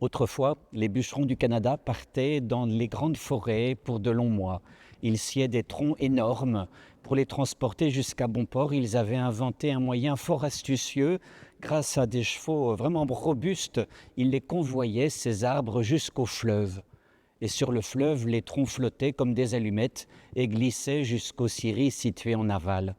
Autrefois, les bûcherons du Canada partaient dans les grandes forêts pour de longs mois. Ils sciaient des troncs énormes. Pour les transporter jusqu'à bon port, ils avaient inventé un moyen fort astucieux. Grâce à des chevaux vraiment robustes, ils les convoyaient, ces arbres, jusqu'au fleuve. Et sur le fleuve, les troncs flottaient comme des allumettes et glissaient jusqu'aux scieries situées en aval.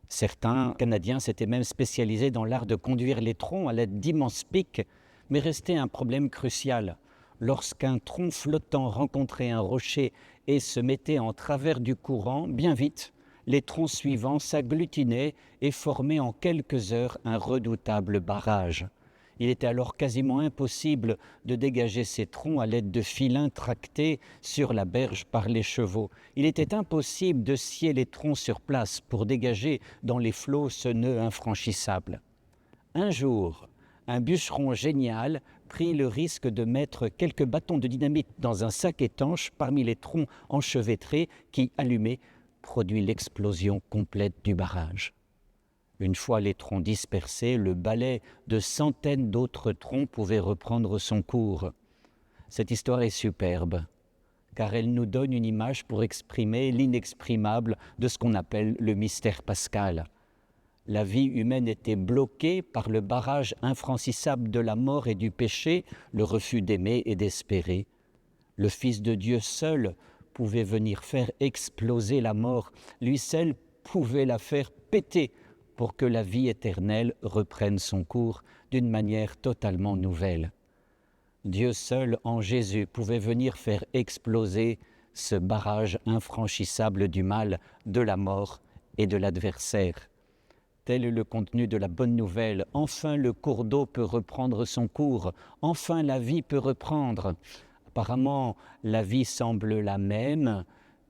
Certains Canadiens s'étaient même spécialisés dans l'art de conduire les troncs à l'aide d'immenses pics, mais restait un problème crucial. Lorsqu'un tronc flottant rencontrait un rocher et se mettait en travers du courant, bien vite, les troncs suivants s'agglutinaient et formaient en quelques heures un redoutable barrage. Il était alors quasiment impossible de dégager ces troncs à l'aide de filins tractés sur la berge par les chevaux. Il était impossible de scier les troncs sur place pour dégager dans les flots ce nœud infranchissable. Un jour, un bûcheron génial prit le risque de mettre quelques bâtons de dynamite dans un sac étanche parmi les troncs enchevêtrés qui, allumés, produit l'explosion complète du barrage. Une fois les troncs dispersés, le balai de centaines d'autres troncs pouvait reprendre son cours. Cette histoire est superbe, car elle nous donne une image pour exprimer l'inexprimable de ce qu'on appelle le mystère pascal. La vie humaine était bloquée par le barrage infranchissable de la mort et du péché, le refus d'aimer et d'espérer. Le Fils de Dieu seul pouvait venir faire exploser la mort. Lui seul pouvait la faire péter pour que la vie éternelle reprenne son cours d'une manière totalement nouvelle. Dieu seul, en Jésus, pouvait venir faire exploser ce barrage infranchissable du mal, de la mort et de l'adversaire. Tel est le contenu de la bonne nouvelle. Enfin, le cours d'eau peut reprendre son cours. Enfin, la vie peut reprendre. Apparemment, la vie semble la même,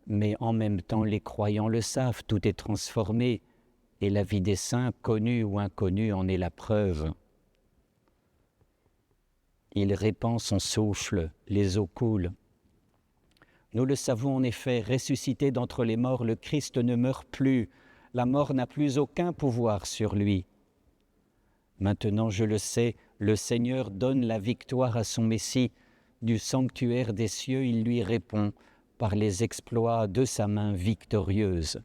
mais en même temps, les croyants le savent, tout est transformé. Et la vie des saints, connue ou inconnue, en est la preuve. Il répand son souffle, les eaux coulent. Nous le savons en effet, ressuscité d'entre les morts, le Christ ne meurt plus. La mort n'a plus aucun pouvoir sur lui. Maintenant, je le sais, le Seigneur donne la victoire à son Messie. Du sanctuaire des cieux, il lui répond par les exploits de sa main victorieuse.